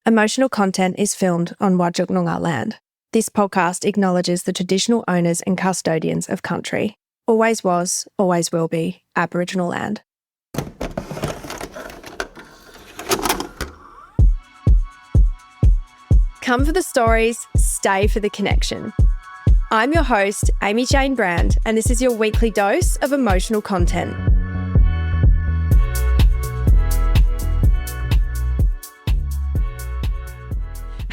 Emotional content is filmed on Whadjuk Noongar land. This podcast acknowledges the traditional owners and custodians of country. Always was, always will be Aboriginal land. Come for the stories, stay for the connection. I'm your host, Amy Jane Brand, and this is your weekly dose of emotional content.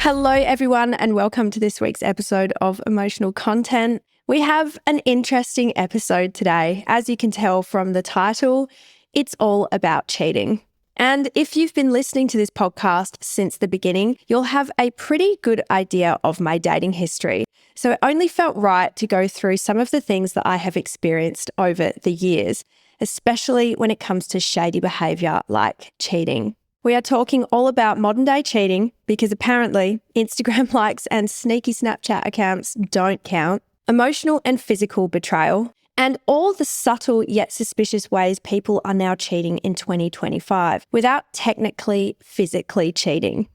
Hello everyone and welcome to this week's episode of Emotional Content. We have an interesting episode today. As you can tell from the title, it's all about cheating. And if you've been listening to this podcast since the beginning, you'll have a pretty good idea of my dating history. So it only felt right to go through some of the things that I have experienced over the years, especially when it comes to shady behaviour like cheating. We are talking all about modern day cheating because apparently Instagram likes and sneaky Snapchat accounts don't count, emotional and physical betrayal, and all the subtle yet suspicious ways people are now cheating in 2025 without technically physically cheating.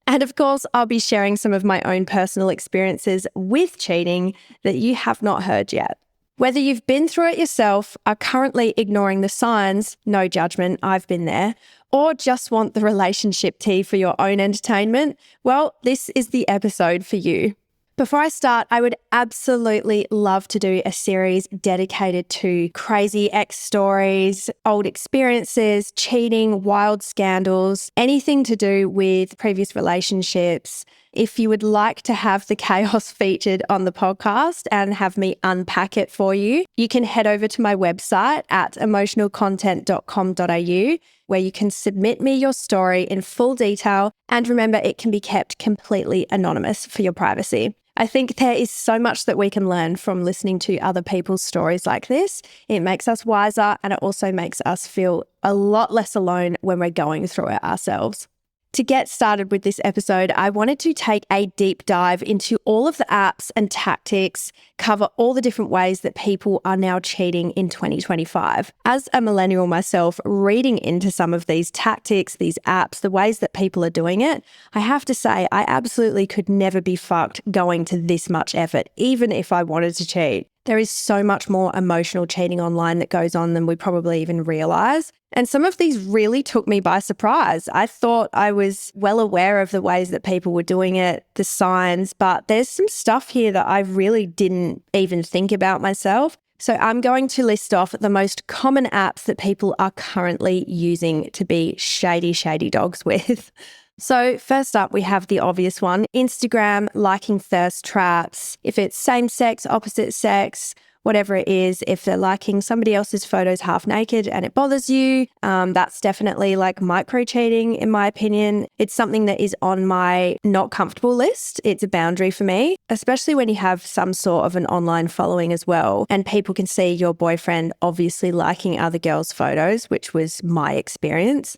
And of course, I'll be sharing some of my own personal experiences with cheating that you have not heard yet. Whether you've been through it yourself, are currently ignoring the signs, no judgment, I've been there, or just want the relationship tea for your own entertainment, well, this is the episode for you. Before I start, I would absolutely love to do a series dedicated to crazy ex stories, old experiences, cheating, wild scandals, anything to do with previous relationships. If you would like to have the chaos featured on the podcast and have me unpack it for you, you can head over to my website at emotionalcontent.com.au where you can submit me your story in full detail. And remember, it can be kept completely anonymous for your privacy. I think there is so much that we can learn from listening to other people's stories like this. It makes us wiser and it also makes us feel a lot less alone when we're going through it ourselves. To get started with this episode, I wanted to take a deep dive into all of the apps and tactics, cover all the different ways that people are now cheating in 2025. As a millennial myself, reading into some of these tactics, these apps, the ways that people are doing it, I have to say I absolutely could never be fucked going to this much effort, even if I wanted to cheat. There is so much more emotional cheating online that goes on than we probably even realise. And some of these really took me by surprise. I thought I was well aware of the ways that people were doing it, the signs, but there's some stuff here that I really didn't even think about myself. So I'm going to list off the most common apps that people are currently using to be shady dogs with. So first up, we have the obvious one, Instagram, liking thirst traps. If it's same sex, opposite sex, whatever it is, if they're liking somebody else's photos half naked and it bothers you, that's definitely like micro cheating in my opinion. It's something that is on my not comfortable list. It's a boundary for me, especially when you have some sort of an online following as well and people can see your boyfriend obviously liking other girls' photos, which was my experience.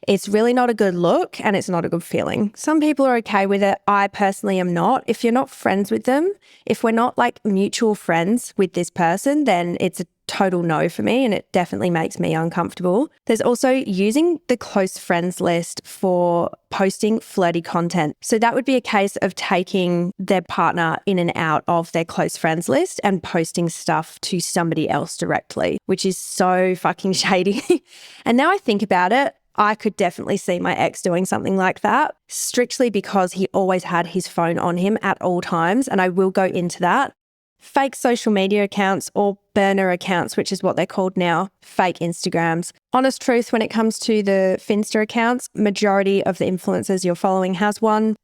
It's really not a good look and it's not a good feeling. Some people are okay with it. I personally am not. If you're not friends with them, if we're not like mutual friends with this person, then it's a total no for me and it definitely makes me uncomfortable. There's also using the close friends list for posting flirty content. So that would be a case of taking their partner in and out of their close friends list and posting stuff to somebody else directly, which is so fucking shady. And now I think about it, I could definitely see my ex doing something like that, strictly because he always had his phone on him at all times, and I will go into that. Fake social media accounts or burner accounts, which is what they're called now, fake Instagrams. Honest truth, when it comes to the Finsta accounts, majority of the influencers you're following has one.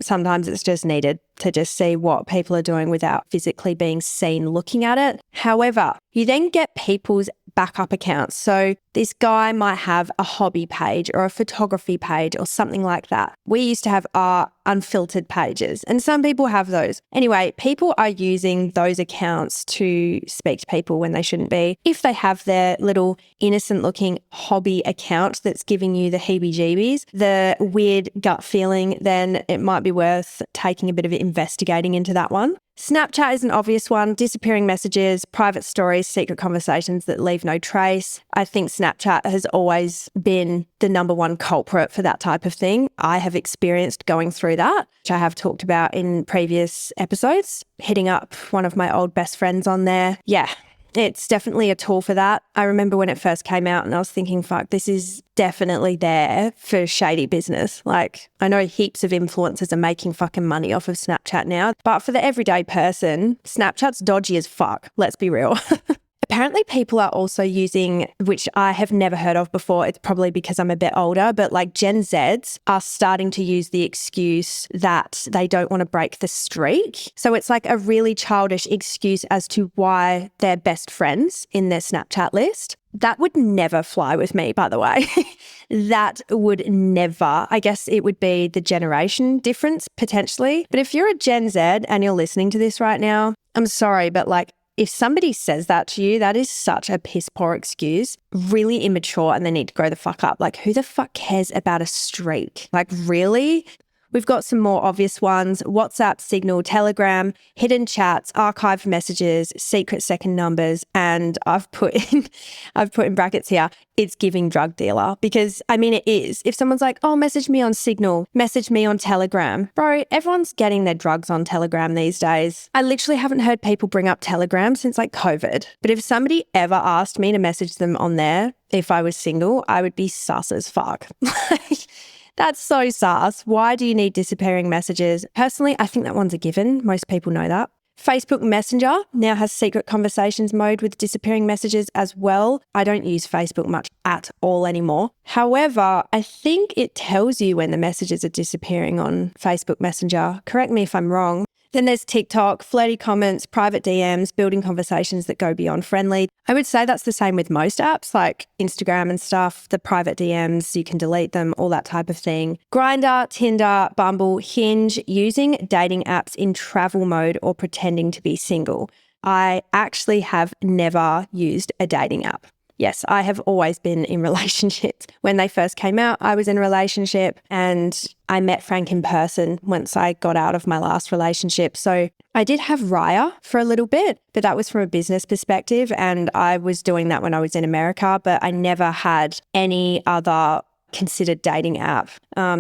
Sometimes it's just needed to just see what people are doing without physically being seen looking at it. However, you then get people's backup accounts. So this guy might have a hobby page or a photography page or something like that. We used to have our unfiltered pages and some people have those. Anyway, people are using those accounts to speak to people when they shouldn't be. If they have their little innocent looking hobby account that's giving you the heebie-jeebies, the weird gut feeling, then it might be worth taking a bit of investigating into that one. Snapchat is an obvious one. Disappearing messages, private stories, secret conversations that leave no trace. I think Snapchat has always been the number one culprit for that type of thing. I have experienced going through that, which I have talked about in previous episodes, hitting up one of my old best friends on there. Yeah, it's definitely a tool for that. I remember when it first came out and I was thinking, fuck, this is definitely there for shady business. Like, I know heaps of influencers are making fucking money off of Snapchat now, but for the everyday person, Snapchat's dodgy as fuck. Let's be real. Apparently people are also using, which I have never heard of before, it's probably because I'm a bit older, but like Gen Zs are starting to use the excuse that they don't want to break the streak. So it's like a really childish excuse as to why they're best friends in their Snapchat list. That would never fly with me, by the way. That would never. I guess it would be the generation difference potentially. But if you're a Gen Z and you're listening to this right now, I'm sorry, but like, if somebody says that to you, that is such a piss poor excuse, really immature, and they need to grow the fuck up. Like, who the fuck cares about a streak? Like, really? We've got some more obvious ones: WhatsApp, Signal, Telegram, hidden chats, archived messages, secret second numbers, and I've put in brackets here, it's giving drug dealer, because I mean it is. If someone's like, oh, message me on Signal, message me on Telegram. Bro, everyone's getting their drugs on Telegram these days. I literally haven't heard people bring up Telegram since like COVID. But if somebody ever asked me to message them on there, if I was single, I would be sus as fuck. That's so sus. Why do you need disappearing messages? Personally, I think that one's a given. Most people know that. Facebook Messenger now has secret conversations mode with disappearing messages as well. I don't use Facebook much at all anymore. However, I think it tells you when the messages are disappearing on Facebook Messenger. Correct me if I'm wrong. Then there's TikTok, flirty comments, private DMs, building conversations that go beyond friendly. I would say that's the same with most apps like Instagram and stuff. The private DMs, you can delete them, all that type of thing. Grindr, Tinder, Bumble, Hinge, using dating apps in travel mode or pretending to be single. I actually have never used a dating app. Yes, I have always been in relationships. When they first came out, I was in a relationship, and I met Frank in person once I got out of my last relationship. So I did have Raya for a little bit, but that was from a business perspective, and I was doing that when I was in America, but I never had any other considered dating app.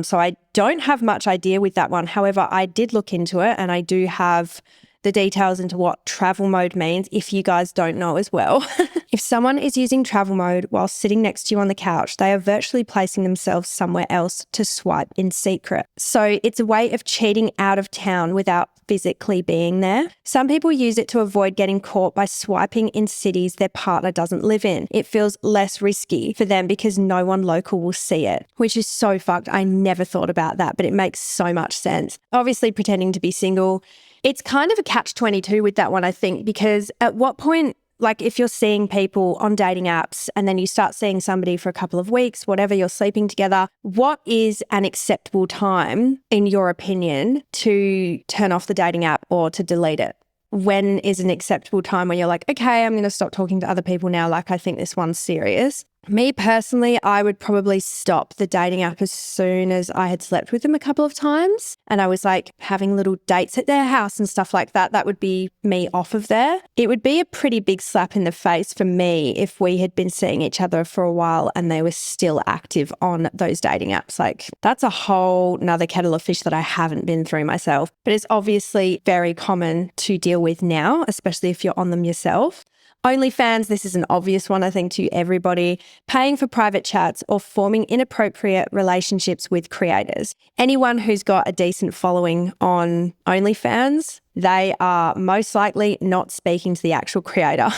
So I don't have much idea with that one. However, I did look into it, and I do have the details into what travel mode means if you guys don't know as well. If someone is using travel mode while sitting next to you on the couch, they are virtually placing themselves somewhere else to swipe in secret. So it's a way of cheating out of town without physically being there. Some people use it to avoid getting caught by swiping in cities their partner doesn't live in. It feels less risky for them because no one local will see it, which is so fucked. I never thought about that, but it makes so much sense. Obviously, pretending to be single, it's kind of a catch-22 with that one, I think, because at what point, like if you're seeing people on dating apps and then you start seeing somebody for a couple of weeks, whatever, you're sleeping together, what is an acceptable time, in your opinion, to turn off the dating app or to delete it? When is an acceptable time when you're like, okay, I'm going to stop talking to other people now, like I think this one's serious? Me personally, I would probably stop the dating app as soon as I had slept with them a couple of times and I was like having little dates at their house and stuff like that. That would be me off of there. It would be a pretty big slap in the face for me if we had been seeing each other for a while and they were still active on those dating apps. Like, that's a whole nother kettle of fish that I haven't been through myself. But it's obviously very common to deal with now, especially if you're on them yourself. OnlyFans, this is an obvious one, I think, to everybody. Paying for private chats or forming inappropriate relationships with creators. Anyone who's got a decent following on OnlyFans, they are most likely not speaking to the actual creator.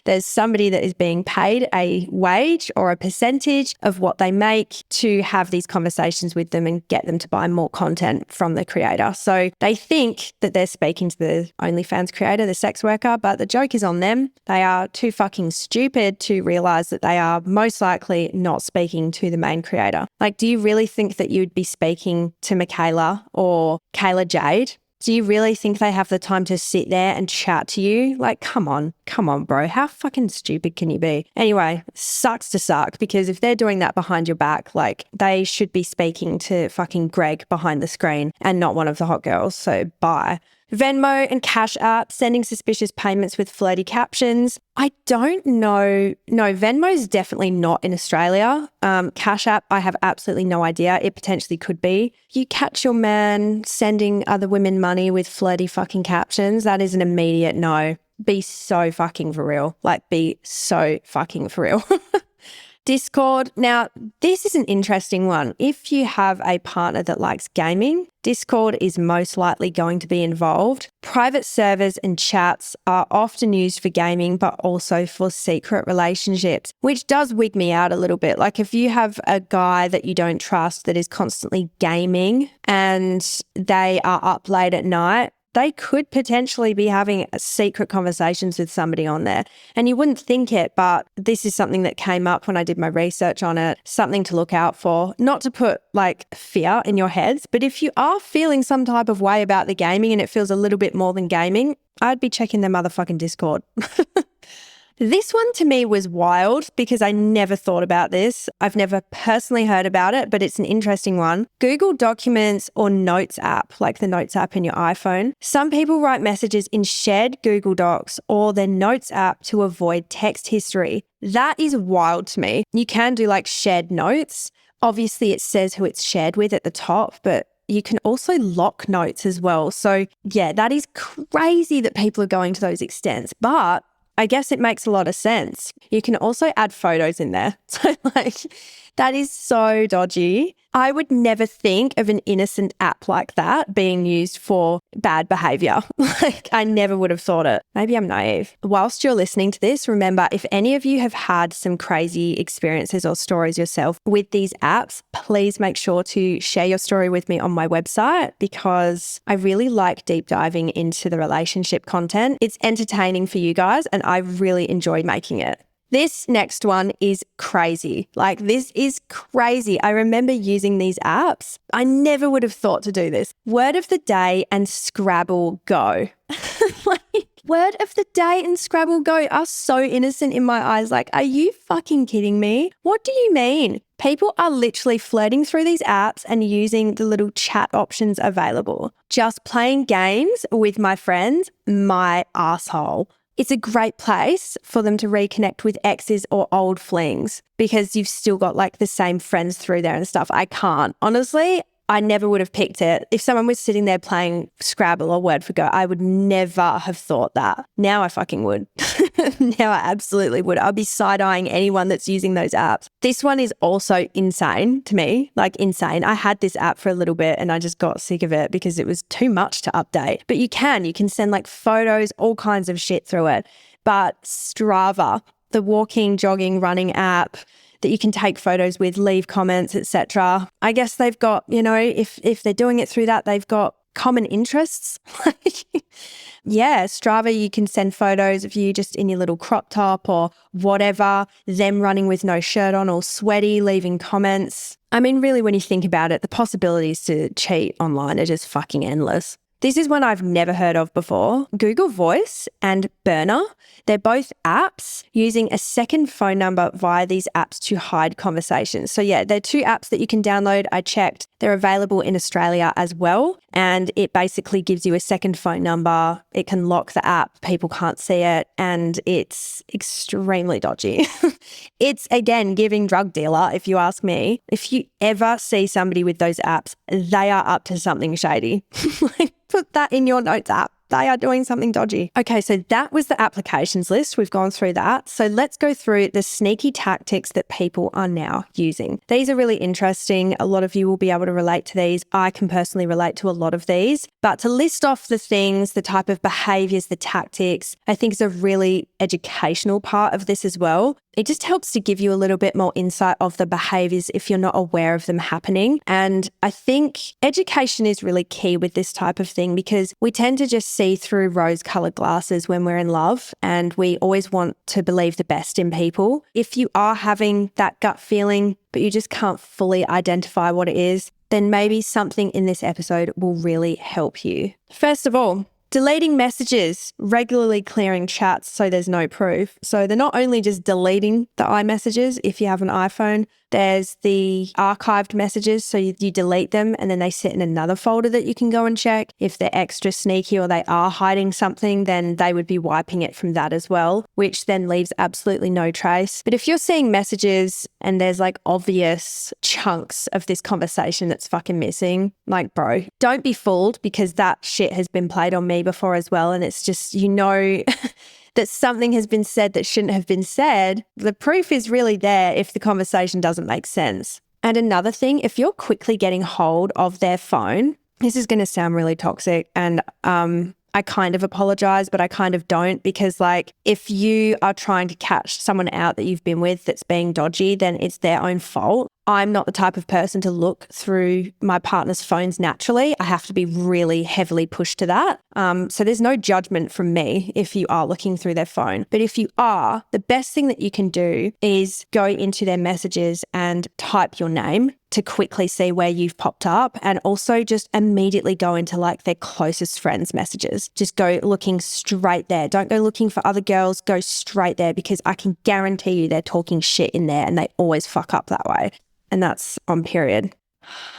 There's somebody that is being paid a wage or a percentage of what they make to have these conversations with them and get them to buy more content from the creator. So they think that they're speaking to the OnlyFans creator, the sex worker, but the joke is on them. They are too fucking stupid to realize that they are most likely not speaking to the main creator. Like, do you really think that you'd be speaking to Michaela or Kayla Jade? Do you really think they have the time to sit there and chat to you? Like, come on, bro. How fucking stupid can you be? Anyway, sucks to suck, because if they're doing that behind your back, like, they should be speaking to fucking Greg behind the screen and not one of the hot girls. So bye. Venmo and Cash App, sending suspicious payments with flirty captions. I don't know. No, Venmo's definitely not in Australia. Cash App, I have absolutely no idea. It potentially could be. You catch your man sending other women money with flirty fucking captions, that is an immediate no. Be so fucking for real. Like, be so fucking for real. Discord. Now, this is an interesting one. If you have a partner that likes gaming, Discord is most likely going to be involved. Private servers and chats are often used for gaming, but also for secret relationships, which does wig me out a little bit. Like, if you have a guy that you don't trust that is constantly gaming and they are up late at night, they could potentially be having secret conversations with somebody on there. And you wouldn't think it, but this is something that came up when I did my research on it, something to look out for. Not to put like fear in your heads, but if you are feeling some type of way about the gaming and it feels a little bit more than gaming, I'd be checking their motherfucking Discord. This one to me was wild because I never thought about this. I've never personally heard about it, but it's an interesting one. Google Documents or Notes app, like the Notes app in your iPhone. Some people write messages in shared Google Docs or their Notes app to avoid text history. That is wild to me. You can do like shared notes. Obviously, it says who it's shared with at the top, but you can also lock notes as well. So yeah, that is crazy that people are going to those extents, but I guess it makes a lot of sense. You can also add photos in there. So like, that is so dodgy. I would never think of an innocent app like that being used for bad behavior. Like, I never would have thought it. Maybe I'm naive. Whilst you're listening to this, remember, if any of you have had some crazy experiences or stories yourself with these apps, please make sure to share your story with me on my website because I really like deep diving into the relationship content. It's entertaining for you guys and I really enjoy making it. This next one is crazy. Like, this is crazy. I remember using these apps. I never would have thought to do this. Word of the Day and Scrabble Go. Like, Word of the Day and Scrabble Go are so innocent in my eyes. Like, are you fucking kidding me? What do you mean? People are literally flirting through these apps and using the little chat options available. Just playing games with my friends, my asshole. It's a great place for them to reconnect with exes or old flings because you've still got like the same friends through there and stuff. I can't. Honestly, I never would have picked it. If someone was sitting there playing Scrabble or Word for Go, I would never have thought that. Now I fucking would. Now I absolutely would. I'll be side-eyeing anyone that's using those apps. This one is also insane to me, like insane. I had this app for a little bit and I just got sick of it because it was too much to update. But you can send like photos, all kinds of shit through it. But Strava, the walking, jogging, running app, that you can take photos with, leave comments, etc. I guess they've got, if they're doing it through that, they've got common interests. Yeah, Strava, you can send photos of you just in your little crop top or whatever, them running with no shirt on or sweaty, leaving comments. I mean, really, when you think about it, the possibilities to cheat online are just fucking endless. This is one I've never heard of before. Google Voice and Burner. They're both apps using a second phone number via these apps to hide conversations. So yeah, they're two apps that you can download. I checked. They're available in Australia as well. And it basically gives you a second phone number. It can lock the app. People can't see it. And it's extremely dodgy. It's, again, giving drug dealer, if you ask me. If you ever see somebody with those apps, they are up to something shady. Like, put that in your notes app. They are doing something dodgy. Okay, so that was the applications list. We've gone through that. So let's go through the sneaky tactics that people are now using. These are really interesting. A lot of you will be able to relate to these. I can personally relate to a lot of these. But to list off the things, the type of behaviors, the tactics, I think is a really educational part of this as well. It just helps to give you a little bit more insight of the behaviors if you're not aware of them happening. And I think education is really key with this type of thing because we tend to just see through rose-colored glasses when we're in love and we always want to believe the best in people. If you are having that gut feeling, but you just can't fully identify what it is, then maybe something in this episode will really help you. First of all, deleting messages, regularly clearing chats so there's no proof. So they're not only just deleting the iMessages if you have an iPhone, There's the archived messages. So you delete them and then they sit in another folder that you can go and check. If they're extra sneaky or they are hiding something, then they would be wiping it from that as well, which then leaves absolutely no trace. But if you're seeing messages and there's like obvious chunks of this conversation that's fucking missing, like, bro, don't be fooled, because that shit has been played on me before as well. And it's just, that something has been said that shouldn't have been said. The proof is really there if the conversation doesn't make sense. And another thing, if you're quickly getting hold of their phone, this is going to sound really toxic, and I kind of apologize, but I kind of don't, because like if you are trying to catch someone out that you've been with that's being dodgy, then it's their own fault. I'm not the type of person to look through my partner's phones naturally. I have to be really heavily pushed to that. So there's no judgment from me if you are looking through their phone. But if you are, the best thing that you can do is go into their messages and type your name to quickly see where you've popped up, and also just immediately go into like their closest friends' messages. Just go looking straight there. Don't go looking for other girls, go straight there, because I can guarantee you they're talking shit in there and they always fuck up that way. And that's on period.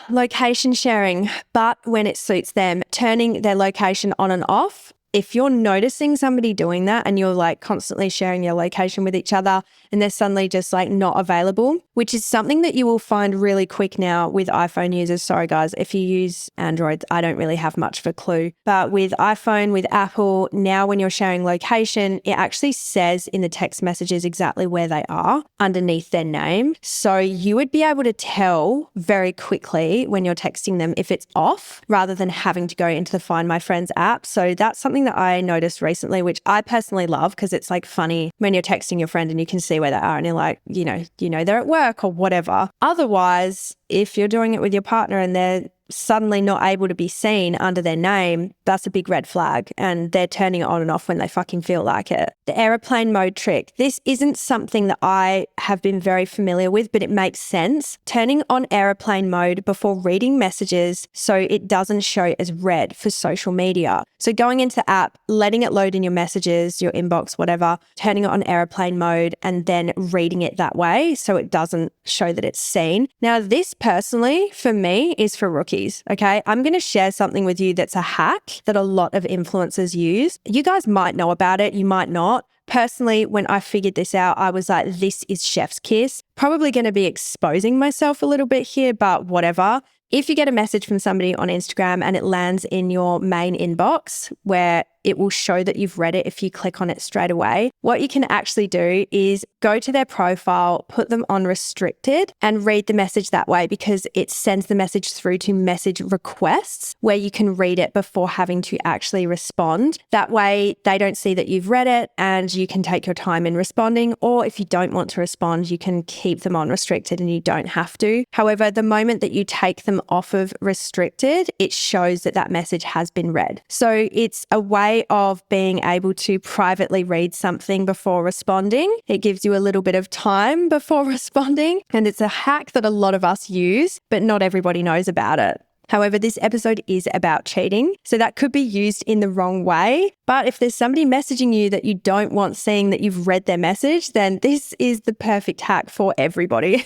Location sharing, but when it suits them, turning their location on and off. If you're noticing somebody doing that and you're like constantly sharing your location with each other and they're suddenly just like not available, which is something that you will find really quick now with iPhone users. Sorry guys, if you use Android, I don't really have much of a clue. But with iPhone, with Apple, now when you're sharing location, it actually says in the text messages exactly where they are underneath their name. So you would be able to tell very quickly when you're texting them if it's off, rather than having to go into the Find My Friends app. So that's something that I noticed recently, which I personally love, because it's like funny when you're texting your friend and you can see where they are and you're like, you know they're at work or whatever. Otherwise, if you're doing it with your partner and they're suddenly not able to be seen under their name, that's a big red flag, and they're turning it on and off when they fucking feel like it. The airplane mode trick. This isn't something that I have been very familiar with, but it makes sense. Turning on airplane mode before reading messages so it doesn't show as read for social media. So going into the app, letting it load in your messages, your inbox, whatever, turning it on airplane mode and then reading it that way so it doesn't show that it's seen. Now, this personally, for me, is for rookies. Okay, I'm going to share something with you that's a hack that a lot of influencers use. You guys might know about it, you might not. Personally, when I figured this out, I was like, this is chef's kiss. Probably going to be exposing myself a little bit here, but whatever. If you get a message from somebody on Instagram and it lands in your main inbox, where it will show that you've read it if you click on it straight away, what you can actually do is go to their profile, put them on restricted and read the message that way, because it sends the message through to message requests where you can read it before having to actually respond. That way they don't see that you've read it and you can take your time in responding. Or if you don't want to respond, you can keep them on restricted and you don't have to. However, the moment that you take them off of restricted, it shows that that message has been read. So it's a way of being able to privately read something before responding. It gives you a little bit of time before responding, and it's a hack that a lot of us use, but not everybody knows about it. However, this episode is about cheating, so that could be used in the wrong way. But if there's somebody messaging you that you don't want seeing that you've read their message, then this is the perfect hack for everybody.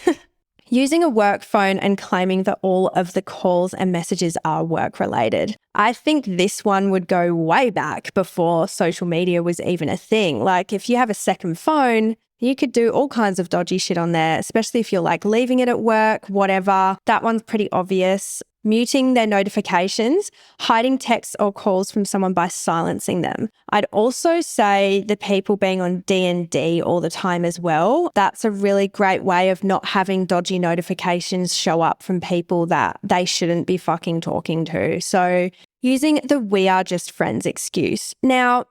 Using a work phone and claiming that all of the calls and messages are work related. I think this one would go way back before social media was even a thing. Like if you have a second phone, you could do all kinds of dodgy shit on there, especially if you're like leaving it at work, whatever. That one's pretty obvious. Muting their notifications, hiding texts or calls from someone by silencing them. I'd also say the people being on D&D all the time as well. That's a really great way of not having dodgy notifications show up from people that they shouldn't be fucking talking to. So using the "we are just friends" excuse. Now,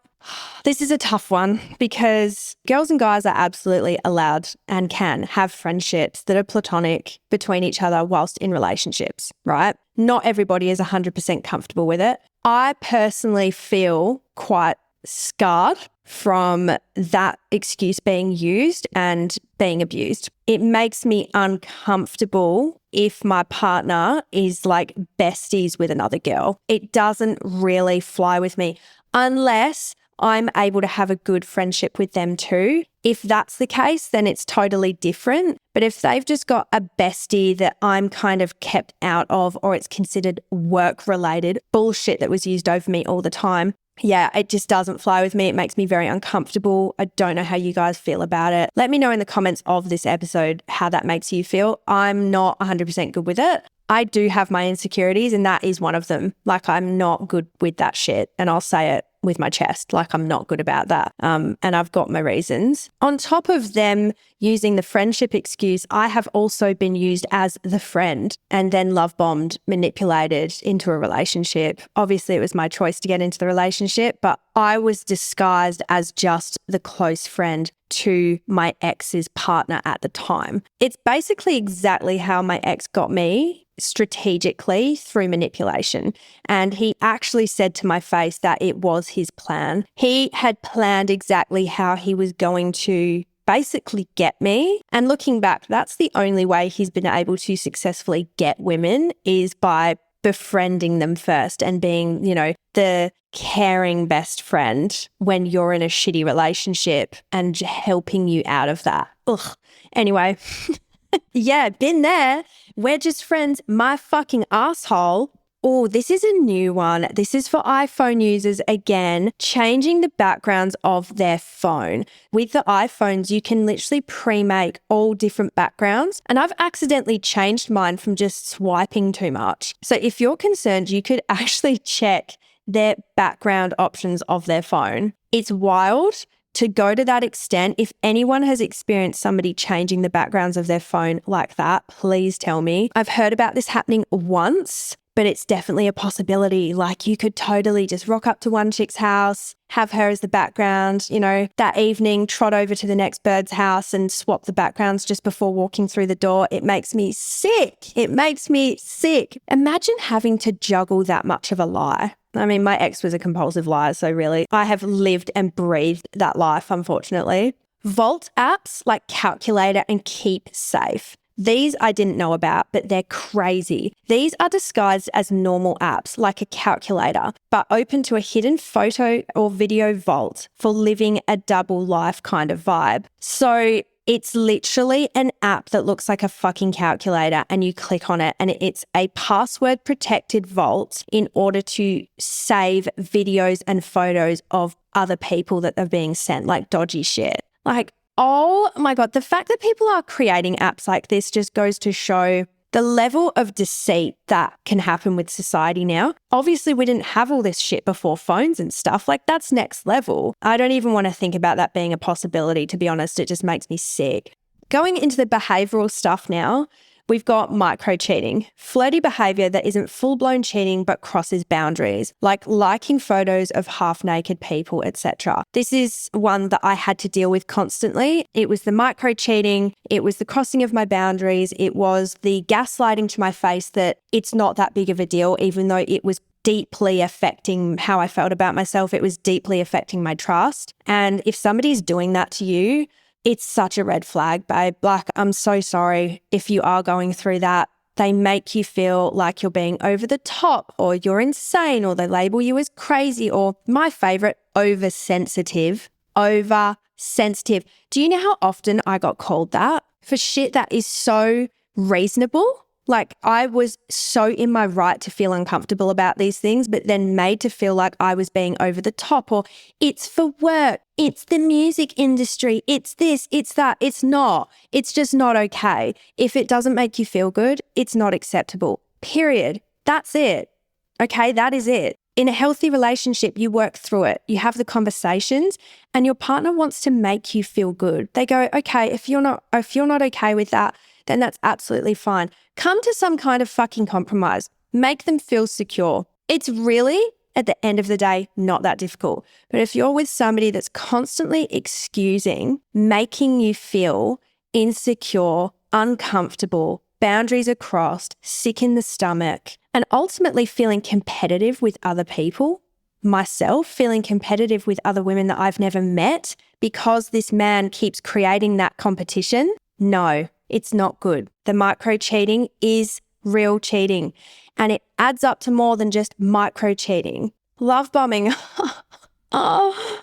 this is a tough one because girls and guys are absolutely allowed and can have friendships that are platonic between each other whilst in relationships, right? Not everybody is 100% comfortable with it. I personally feel quite scarred from that excuse being used and being abused. It makes me uncomfortable if my partner is like besties with another girl. It doesn't really fly with me unless I'm able to have a good friendship with them too. If that's the case, then it's totally different. But if they've just got a bestie that I'm kind of kept out of, or it's considered work-related bullshit that was used over me all the time, yeah, it just doesn't fly with me. It makes me very uncomfortable. I don't know how you guys feel about it. Let me know in the comments of this episode how that makes you feel. I'm not 100% good with it. I do have my insecurities, and that is one of them. Like, I'm not good with that shit, and I'll say it with my chest. Like, I'm not good about that. And I've got my reasons. On top of them using the friendship excuse, I have also been used as the friend and then love bombed, manipulated into a relationship. Obviously, it was my choice to get into the relationship, but I was disguised as just the close friend to my ex's partner at the time. It's basically exactly how my ex got me, strategically, through manipulation. And he actually said to my face that it was his plan. He had planned exactly how he was going to basically get me. And looking back, that's the only way he's been able to successfully get women, is by befriending them first and being, the caring best friend when you're in a shitty relationship and helping you out of that. Ugh. Anyway, yeah, been there. We're just friends. My fucking asshole. Oh, this is a new one. This is for iPhone users again, changing the backgrounds of their phone. With the iPhones, you can literally pre-make all different backgrounds. And I've accidentally changed mine from just swiping too much. So if you're concerned, you could actually check their background options of their phone. It's wild to go to that extent. If anyone has experienced somebody changing the backgrounds of their phone like that, please tell me. I've heard about this happening once, but it's definitely a possibility. Like, you could totally just rock up to one chick's house, have her as the background, that evening, trot over to the next bird's house and swap the backgrounds just before walking through the door. It makes me sick. It makes me sick. Imagine having to juggle that much of a lie. I mean, my ex was a compulsive liar, so really, I have lived and breathed that life, unfortunately. Vault apps like Calculator and Keep Safe. These I didn't know about, but they're crazy. These are disguised as normal apps like a calculator, but open to a hidden photo or video vault for living a double life kind of vibe. So it's literally an app that looks like a fucking calculator, and you click on it and it's a password protected vault in order to save videos and photos of other people that are being sent, like dodgy shit. Like, oh my God, the fact that people are creating apps like this just goes to show the level of deceit that can happen with society now. Obviously, we didn't have all this shit before phones and stuff. Like, that's next level. I don't even want to think about that being a possibility, to be honest. It just makes me sick. Going into the behavioral stuff now, we've got micro-cheating, flirty behavior that isn't full-blown cheating but crosses boundaries, like liking photos of half-naked people, etc. This is one that I had to deal with constantly. It was the micro-cheating, it was the crossing of my boundaries, it was the gaslighting to my face that it's not that big of a deal, even though it was deeply affecting how I felt about myself. It was deeply affecting my trust. And if somebody's doing that to you, it's such a red flag, babe. Like, I'm so sorry if you are going through that. They make you feel like you're being over the top, or you're insane, or they label you as crazy, or my favorite, oversensitive. Oversensitive. Do you know how often I got called that for shit that is so reasonable? Like, I was so in my right to feel uncomfortable about these things, but then made to feel like I was being over the top, or it's for work, it's the music industry, it's this, it's that. It's not. It's just not okay. If it doesn't make you feel good, it's not acceptable. Period. That's it. Okay, that is it. In a healthy relationship, you work through it. You have the conversations, and your partner wants to make you feel good. They go, okay, if you're not okay with that, then that's absolutely fine. Come to some kind of fucking compromise. Make them feel secure. It's really, at the end of the day, not that difficult. But if you're with somebody that's constantly excusing, making you feel insecure, uncomfortable, boundaries are crossed, sick in the stomach, and ultimately feeling competitive with other people, myself feeling competitive with other women that I've never met because this man keeps creating that competition, no. It's not good. The micro-cheating is real cheating, and it adds up to more than just micro-cheating. Love bombing. Oh,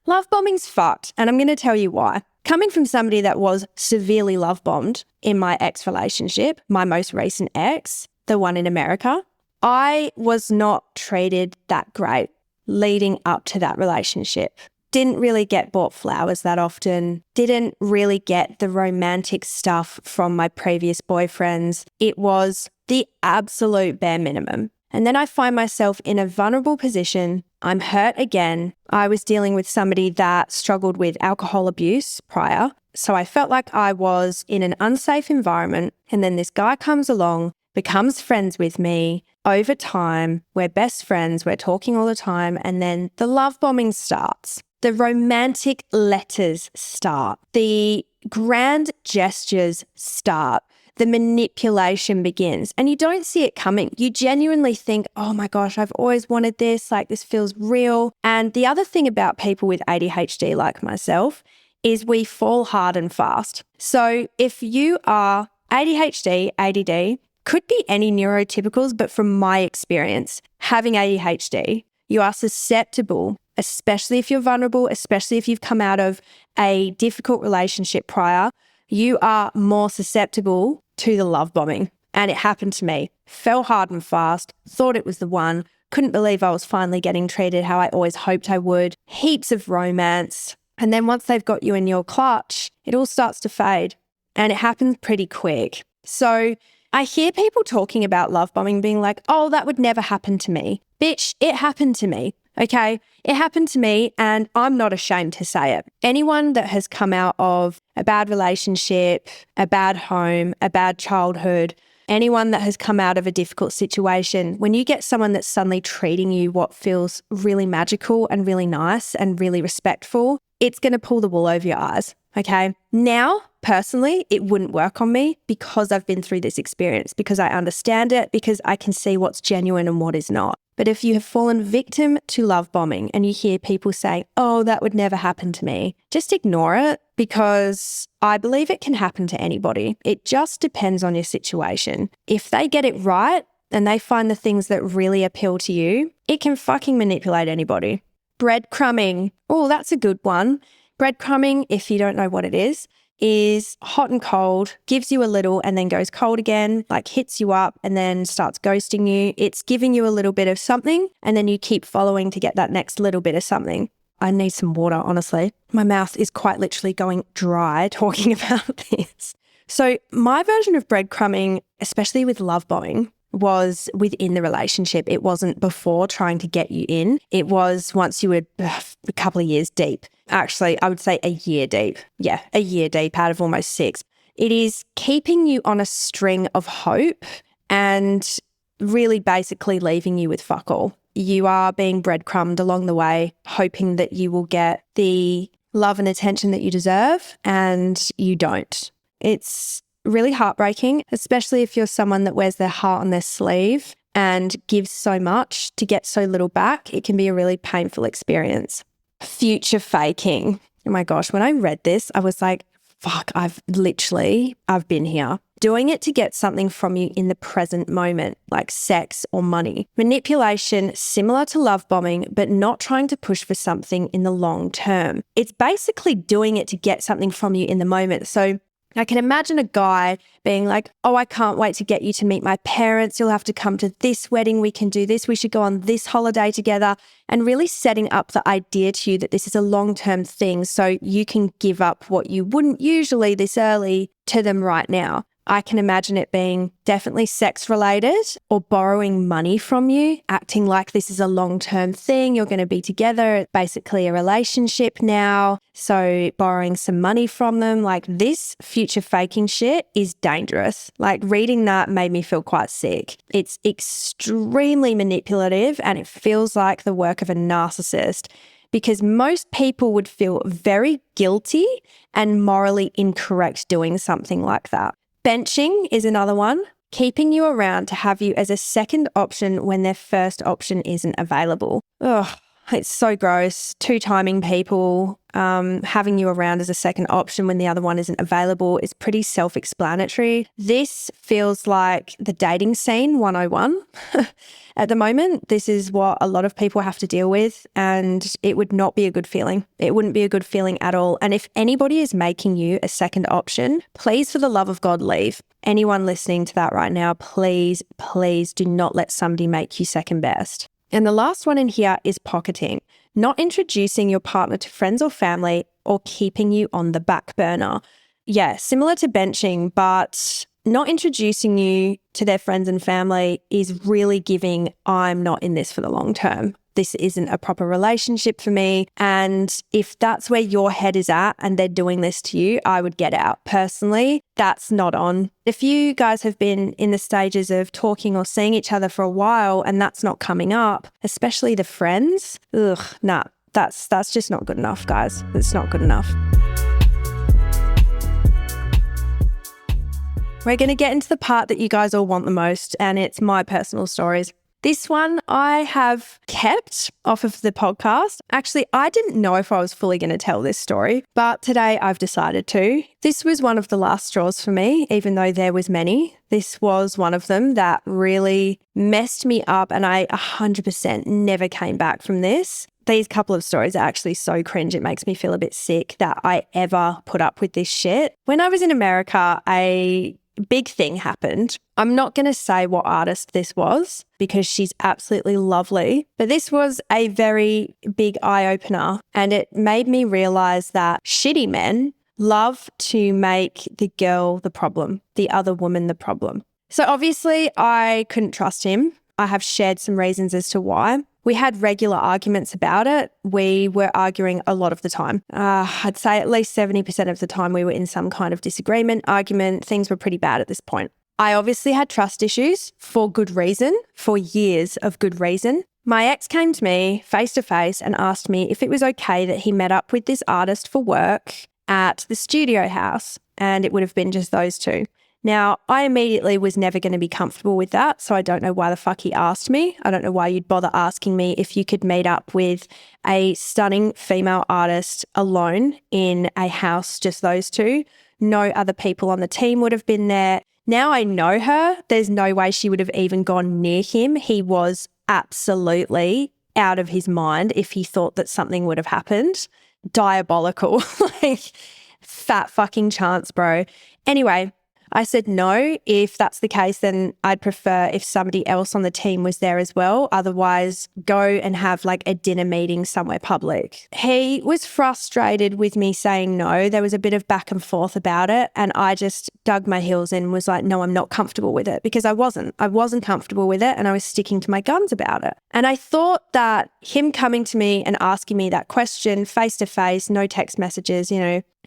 Love bombing's fucked, and I'm going to tell you why. Coming from somebody that was severely love bombed in my ex relationship, my most recent ex, the one in America, I was not treated that great leading up to that relationship. Didn't really get bought flowers that often, didn't really get the romantic stuff from my previous boyfriends. It was the absolute bare minimum. And then I find myself in a vulnerable position. I'm hurt again. I was dealing with somebody that struggled with alcohol abuse prior. So I felt like I was in an unsafe environment. And then this guy comes along, becomes friends with me. Over time, we're best friends. We're talking all the time. And then the love bombing starts. The romantic letters start. The grand gestures start. The manipulation begins, and you don't see it coming. You genuinely think, oh my gosh, I've always wanted this, like this feels real. And the other thing about people with ADHD like myself is we fall hard and fast. So if you are ADHD, ADD, could be any neurotypicals, but from my experience, having ADHD, you are susceptible, especially if you're vulnerable, especially if you've come out of a difficult relationship prior, you are more susceptible to the love bombing. And it happened to me. Fell hard and fast, thought it was the one, couldn't believe I was finally getting treated how I always hoped I would. Heaps of romance. And then once they've got you in your clutch, it all starts to fade. And it happens pretty quick. So I hear people talking about love bombing being like, oh, that would never happen to me. Bitch, it happened to me. Okay, it happened to me and I'm not ashamed to say it. Anyone that has come out of a bad relationship, a bad home, a bad childhood, anyone that has come out of a difficult situation, when you get someone that's suddenly treating you what feels really magical and really nice and really respectful, it's going to pull the wool over your eyes. Okay, now personally, it wouldn't work on me because I've been through this experience, because I understand it, because I can see what's genuine and what is not. But if you have fallen victim to love bombing and you hear people saying, oh, that would never happen to me, just ignore it, because I believe it can happen to anybody. It just depends on your situation. If they get it right and they find the things that really appeal to you, it can fucking manipulate anybody. Breadcrumbing. Oh, that's a good one. Breadcrumbing, if you don't know what it is hot and cold, gives you a little and then goes cold again, like hits you up and then starts ghosting you. It's giving you a little bit of something and then you keep following to get that next little bit of something. I need some water, honestly. My mouth is quite literally going dry talking about this. So my version of breadcrumbing, especially with love bombing, was within the relationship. It wasn't before trying to get you in. It was once you were a couple of years deep. Actually, I would say a year deep. Yeah, a year deep out of almost 6. It is keeping you on a string of hope and really basically leaving you with fuck all. You are being breadcrumbed along the way, hoping that you will get the love and attention that you deserve, and you don't. It's really heartbreaking, especially if you're someone that wears their heart on their sleeve and gives so much to get so little back. It can be a really painful experience. Future faking. Oh my gosh, when I read this, I was like, fuck, I've been here. Doing it to get something from you in the present moment, like sex or money. Manipulation, similar to love bombing, but not trying to push for something in the long term. It's basically doing it to get something from you in the moment. So I can imagine a guy being like, oh, I can't wait to get you to meet my parents. You'll have to come to this wedding. We can do this. We should go on this holiday together, and really setting up the idea to you that this is a long-term thing so you can give up what you wouldn't usually this early to them right now. I can imagine it being definitely sex related or borrowing money from you, acting like this is a long-term thing. You're going to be together. It's basically a relationship now. So borrowing some money from them, like this future faking shit is dangerous. Like reading that made me feel quite sick. It's extremely manipulative and it feels like the work of a narcissist, because most people would feel very guilty and morally incorrect doing something like that. Benching is another one, keeping you around to have you as a second option when their first option isn't available. Ugh, It's so gross. Two-timing people, having you around as a second option when the other one isn't available is pretty self-explanatory. This feels like the dating scene 101 at the moment. This is what a lot of people have to deal with, and it would not be a good feeling. It wouldn't be a good feeling at all. And if anybody is making you a second option, please, for the love of God, leave. Anyone listening to that right now, please, please do not let somebody make you second best. And the last one in here is pocketing, not introducing your partner to friends or family or keeping you on the back burner. Yeah, similar to benching, but not introducing you to their friends and family is really giving, I'm not in this for the long term. This isn't a proper relationship for me. And if that's where your head is at and they're doing this to you, I would get out. Personally, that's not on. If you guys have been in the stages of talking or seeing each other for a while and that's not coming up, especially the friends, that's just not good enough, guys. It's not good enough. We're going to get into the part that you guys all want the most, and it's my personal stories. This one I have kept off of the podcast. Actually, I didn't know if I was fully going to tell this story, but today I've decided to. This was one of the last straws for me, even though there was many. This was one of them that really messed me up, and I 100% never came back from this. These couple of stories are actually so cringe. It makes me feel a bit sick that I ever put up with this shit. When I was in America, a big thing happened. I'm not going to say what artist this was because she's absolutely lovely, but this was a very big eye-opener, and it made me realize that shitty men love to make the girl the problem, the other woman the problem. So obviously I couldn't trust him. I have shared some reasons as to why. We had regular arguments about it. We were arguing a lot of the time. I'd say at least 70% of the time we were in some kind of disagreement, argument. Things were pretty bad at this point. I obviously had trust issues for good reason, for years of good reason. My ex came to me face to face and asked me if it was okay that he met up with this artist for work at the studio house, and it would have been just those two. Now, I immediately was never going to be comfortable with that, so I don't know why the fuck he asked me. I don't know why you'd bother asking me if you could meet up with a stunning female artist alone in a house, just those two. No other people on the team would have been there. Now I know her. There's no way she would have even gone near him. He was absolutely out of his mind if he thought that something would have happened. Diabolical. Like, fat fucking chance, bro. Anyway, I said no. If that's the case, then I'd prefer if somebody else on the team was there as well. Otherwise, go and have like a dinner meeting somewhere public. He was frustrated with me saying no. There was a bit of back and forth about it, and I just dug my heels in and was like, no, I'm not comfortable with it, because I wasn't comfortable with it, and I was sticking to my guns about it. And I thought that him coming to me and asking me that question face to face, no text messages,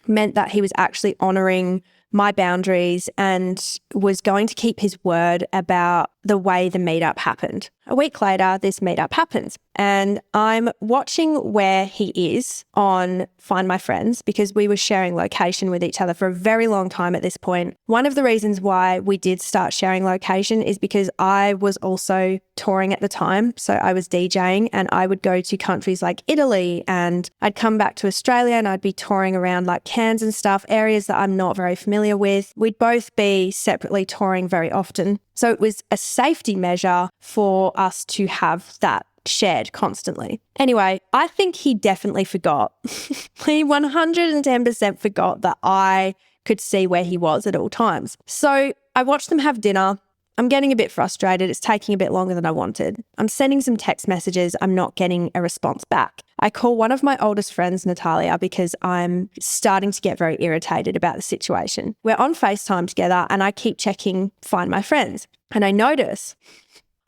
meant that he was actually honoring my boundaries and was going to keep his word about the way the meetup happened. A week later, this meetup happens, and I'm watching where he is on Find My Friends, because we were sharing location with each other for a very long time at this point. One of the reasons why we did start sharing location is because I was also touring at the time. So I was DJing, and I would go to countries like Italy, and I'd come back to Australia and I'd be touring around like Cairns and stuff, areas that I'm not very familiar with. We'd both be separately touring very often. So it was a safety measure for us to have that shared constantly. Anyway, I think he definitely forgot. He 110% forgot that I could see where he was at all times. So I watched them have dinner. I'm getting a bit frustrated. It's taking a bit longer than I wanted. I'm sending some text messages. I'm not getting a response back. I call one of my oldest friends, Natalia, because I'm starting to get very irritated about the situation. We're on FaceTime together, and I keep checking Find My Friends. And I notice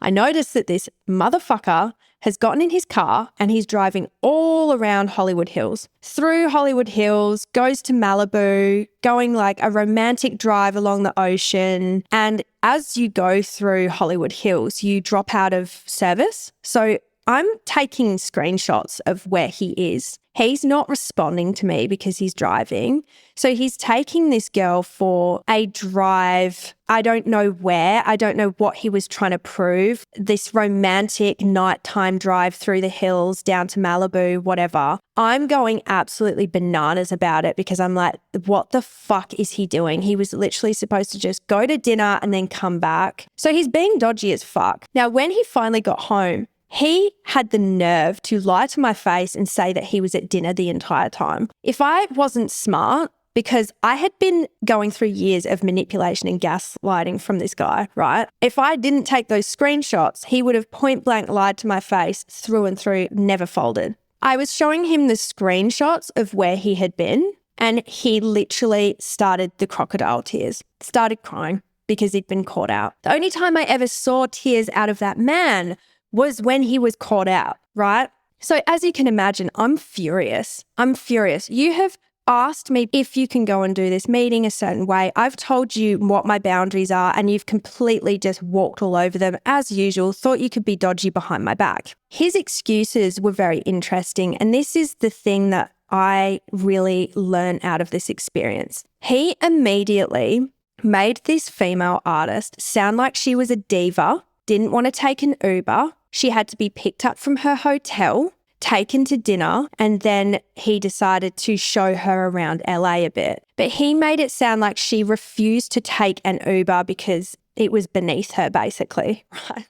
that this motherfucker has gotten in his car and he's driving all around Hollywood Hills, through Hollywood Hills, goes to Malibu, going like a romantic drive along the ocean. And as you go through Hollywood Hills, you drop out of service. So I'm taking screenshots of where he is. He's not responding to me because he's driving. So he's taking this girl for a drive. I don't know where. I don't know what he was trying to prove. This romantic nighttime drive through the hills down to Malibu, whatever. I'm going absolutely bananas about it because I'm like, what the fuck is he doing? He was literally supposed to just go to dinner and then come back. So he's being dodgy as fuck. Now, when he finally got home, he had the nerve to lie to my face and say that he was at dinner the entire time. If I wasn't smart, because I had been going through years of manipulation and gaslighting from this guy, right? If I didn't take those screenshots, he would have point blank lied to my face through and through, never folded. I was showing him the screenshots of where he had been, and he literally started the crocodile tears, started crying because he'd been caught out. The only time I ever saw tears out of that man was when he was caught out, right? So as you can imagine, I'm furious. You have asked me if you can go and do this meeting a certain way. I've told you what my boundaries are and you've completely just walked all over them as usual, thought you could be dodgy behind my back. His excuses were very interesting, and this is the thing that I really learned out of this experience. He immediately made this female artist sound like she was a diva, didn't want to take an Uber. She had to be picked up from her hotel, taken to dinner, and then he decided to show her around LA a bit. But he made it sound like she refused to take an Uber because it was beneath her, basically, right?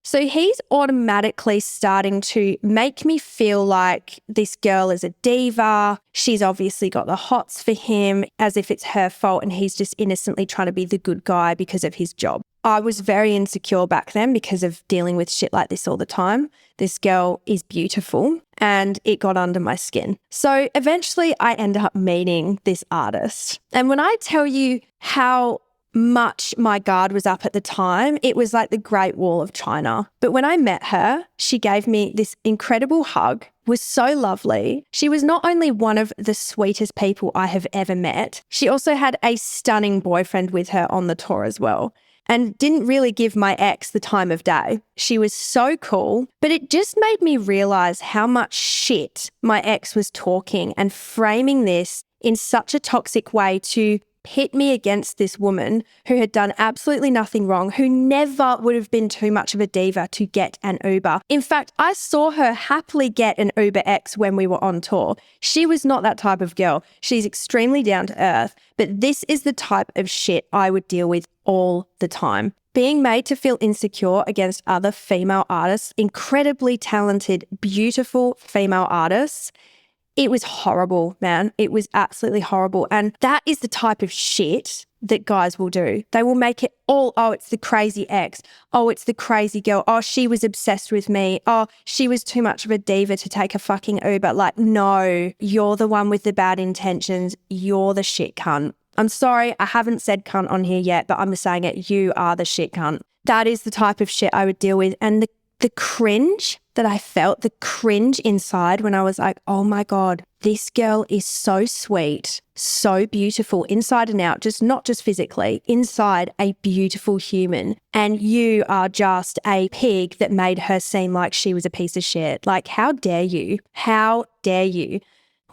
So he's automatically starting to make me feel like this girl is a diva. She's obviously got the hots for him, as if it's her fault and he's just innocently trying to be the good guy because of his job. I was very insecure back then because of dealing with shit like this all the time. This girl is beautiful and it got under my skin. So eventually I ended up meeting this artist. And when I tell you how much my guard was up at the time, it was like the Great Wall of China. But when I met her, she gave me this incredible hug, was so lovely. She was not only one of the sweetest people I have ever met, she also had a stunning boyfriend with her on the tour as well, and didn't really give my ex the time of day. She was so cool, but it just made me realize how much shit my ex was talking and framing this in such a toxic way to pit me against this woman who had done absolutely nothing wrong, who never would have been too much of a diva to get an Uber. In fact, I saw her happily get an Uber X when we were on tour. She was not that type of girl. She's extremely down to earth, but this is the type of shit I would deal with all the time. Being made to feel insecure against other female artists, incredibly talented, beautiful female artists. It was horrible, man. It was absolutely horrible. And that is the type of shit that guys will do. They will make it all, oh, it's the crazy ex. Oh, it's the crazy girl. Oh, she was obsessed with me. Oh, she was too much of a diva to take a fucking Uber. Like, no, you're the one with the bad intentions. You're the shit cunt. I'm sorry, I haven't said cunt on here yet, but I'm saying it. You are the shit cunt. That is the type of shit I would deal with. And the cringe that I felt, the cringe inside when I was like, oh my God, this girl is so sweet, so beautiful inside and out, just not just physically, inside a beautiful human. And you are just a pig that made her seem like she was a piece of shit. Like, how dare you? How dare you?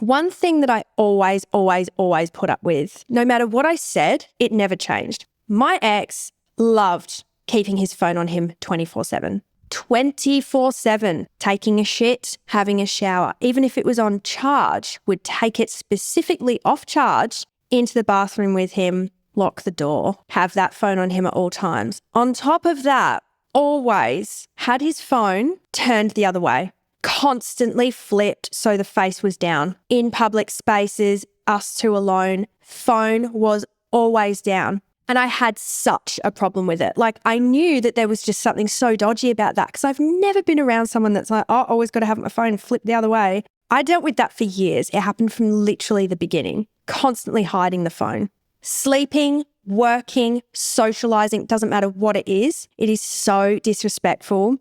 One thing that I always put up with, no matter what I said, it never changed. My ex loved keeping his phone on him 24/7. 24/7, taking a shit, having a shower, even if it was on charge, would take it specifically off charge into the bathroom with him, lock the door, have that phone on him at all times. On top of that, always had his phone turned the other way, constantly flipped so the face was down. In public spaces, us two alone, phone was always down. And I had such a problem with it. Like, I knew that there was just something so dodgy about that because I've never been around someone that's like, oh, always got to have my phone flipped the other way. I dealt with that for years. It happened from literally the beginning, constantly hiding the phone. Sleeping, working, socializing, doesn't matter what it is so disrespectful.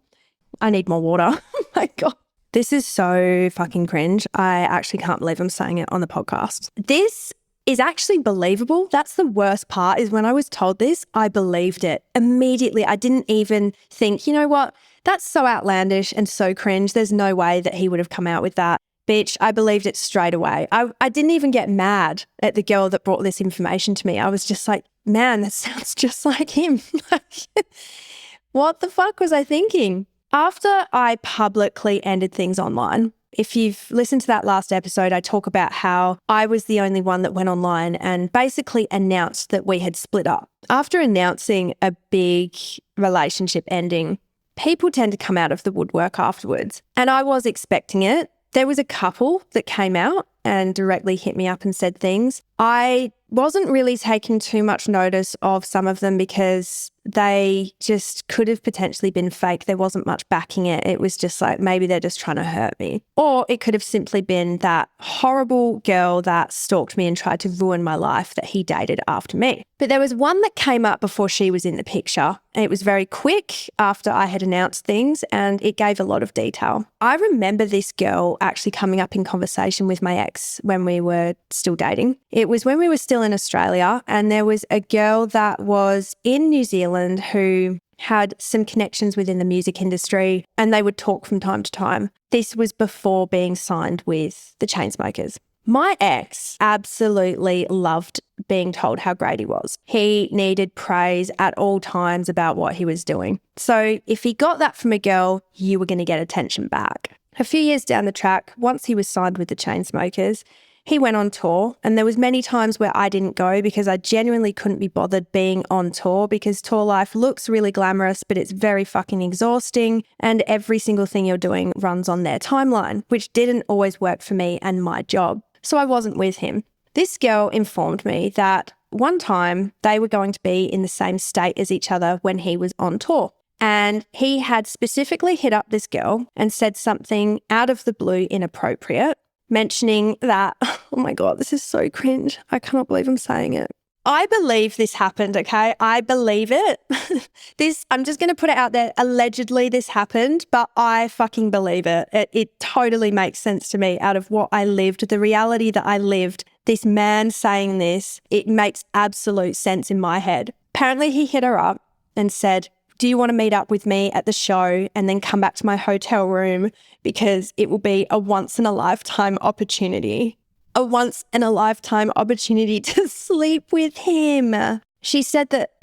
I need more water. Oh my God. This is so fucking cringe. I actually can't believe I'm saying it on the podcast. This is actually believable. That's the worst part, is when I was told this, I believed it immediately. I didn't even think, you know what, That's so outlandish and so cringe. There's no way that he would have come out with that. Bitch, I believed it straight away. I didn't even get mad at the girl that brought this information to me. I was just like, man, that sounds just like him. What the fuck was I thinking? After I publicly ended things online, if you've listened to that last episode, I talk about how I was the only one that went online and basically announced that we had split up. After announcing a big relationship ending, people tend to come out of the woodwork afterwards. And I was expecting it. There was a couple that came out and directly hit me up and said things. I wasn't really taking too much notice of some of them because they just could have potentially been fake. There wasn't much backing it. It was just like, maybe they're just trying to hurt me. Or it could have simply been that horrible girl that stalked me and tried to ruin my life that he dated after me. But there was one that came up before she was in the picture. And it was very quick after I had announced things and it gave a lot of detail. I remember this girl actually coming up in conversation with my ex when we were still dating. It was when we were still in Australia and there was a girl that was in New Zealand who had some connections within the music industry and they would talk from time to time. This was before being signed with the Chainsmokers. My ex absolutely loved being told how great he was. He needed praise at all times about what he was doing. So if he got that from a girl, you were going to get attention back. A few years down the track, once he was signed with the Chainsmokers, he went on tour and there was many times where I didn't go because I genuinely couldn't be bothered being on tour because tour life looks really glamorous, but it's very fucking exhausting and every single thing you're doing runs on their timeline, which didn't always work for me and my job. So I wasn't with him. This girl informed me that one time they were going to be in the same state as each other when he was on tour. And he had specifically hit up this girl and said something out of the blue inappropriate, mentioning that, oh my God, this is so cringe. I cannot believe I'm saying it. I believe this happened, okay? I believe it. I'm just going to put it out there. Allegedly this happened, but I fucking believe it. It totally makes sense to me out of what I lived, the reality that I lived. This man saying this, it makes absolute sense in my head. Apparently he hit her up and said, do you want to meet up with me at the show and then come back to my hotel room because it will be a once-in-a-lifetime opportunity. A once-in-a-lifetime opportunity to sleep with him. She said that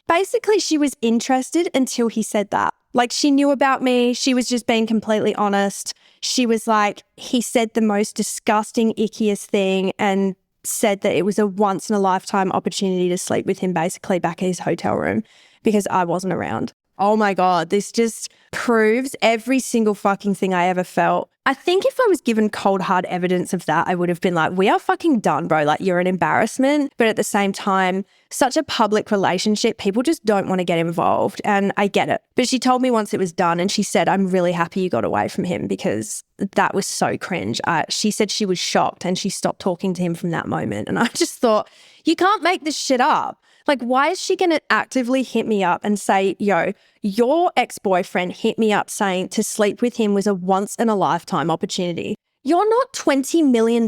basically she was interested until he said that. Like she knew about me. She was just being completely honest. She was like, he said the most disgusting, ickiest thing and said that it was a once-in-a-lifetime opportunity to sleep with him basically back at his hotel room because I wasn't around. Oh my God, this just proves every single fucking thing I ever felt. I think if I was given cold hard evidence of that, I would have been like, we are fucking done, bro. Like you're an embarrassment. But at the same time, such a public relationship, people just don't want to get involved. And I get it. But she told me once it was done and she said, I'm really happy you got away from him because that was so cringe. She said she was shocked and she stopped talking to him from that moment. And I just thought, you can't make this shit up. Like, why is she going to actively hit me up and say, yo, your ex-boyfriend hit me up saying to sleep with him was a once-in-a-lifetime opportunity? You're not $20 million,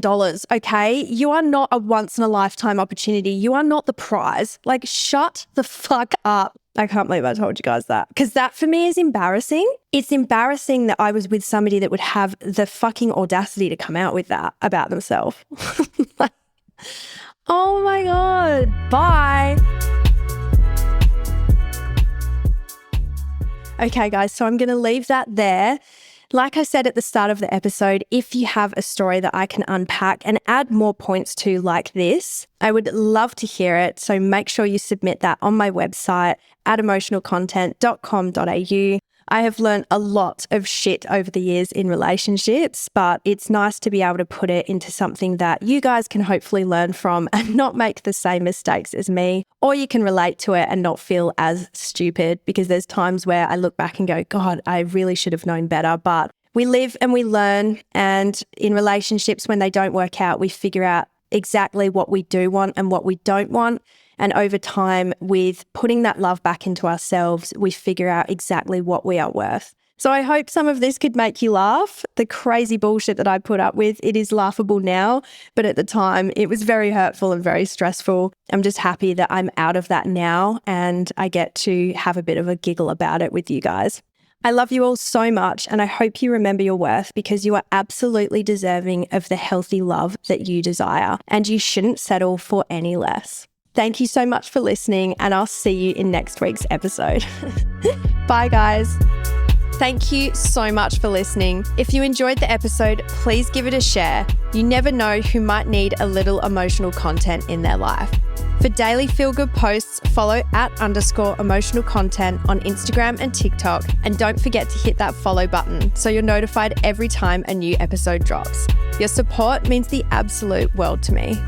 okay? You are not a once-in-a-lifetime opportunity. You are not the prize. Like, shut the fuck up. I can't believe I told you guys that. Because that for me is embarrassing. It's embarrassing that I was with somebody that would have the fucking audacity to come out with that about themselves. Like, oh my God. Bye. Okay, guys, so I'm going to leave that there. Like I said at the start of the episode, if you have a story that I can unpack and add more points to like this, I would love to hear it. So make sure you submit that on my website at emotionalcontent.com.au. I have learned a lot of shit over the years in relationships, but it's nice to be able to put it into something that you guys can hopefully learn from and not make the same mistakes as me, or you can relate to it and not feel as stupid, because there's times where I look back and go, God, I really should have known better. But we live and we learn, and in relationships, when they don't work out, we figure out exactly what we do want and what we don't want. And over time, with putting that love back into ourselves, we figure out exactly what we are worth. So I hope some of this could make you laugh. The crazy bullshit that I put up with, it is laughable now, but at the time it was very hurtful and very stressful. I'm just happy that I'm out of that now and I get to have a bit of a giggle about it with you guys. I love you all so much, and I hope you remember your worth because you are absolutely deserving of the healthy love that you desire, and you shouldn't settle for any less. Thank you so much for listening, and I'll see you in next week's episode. Bye, guys. Thank you so much for listening. If you enjoyed the episode, please give it a share. You never know who might need a little emotional content in their life. For daily feel-good posts, follow @_emotional content on Instagram and TikTok. And don't forget to hit that follow button so you're notified every time a new episode drops. Your support means the absolute world to me.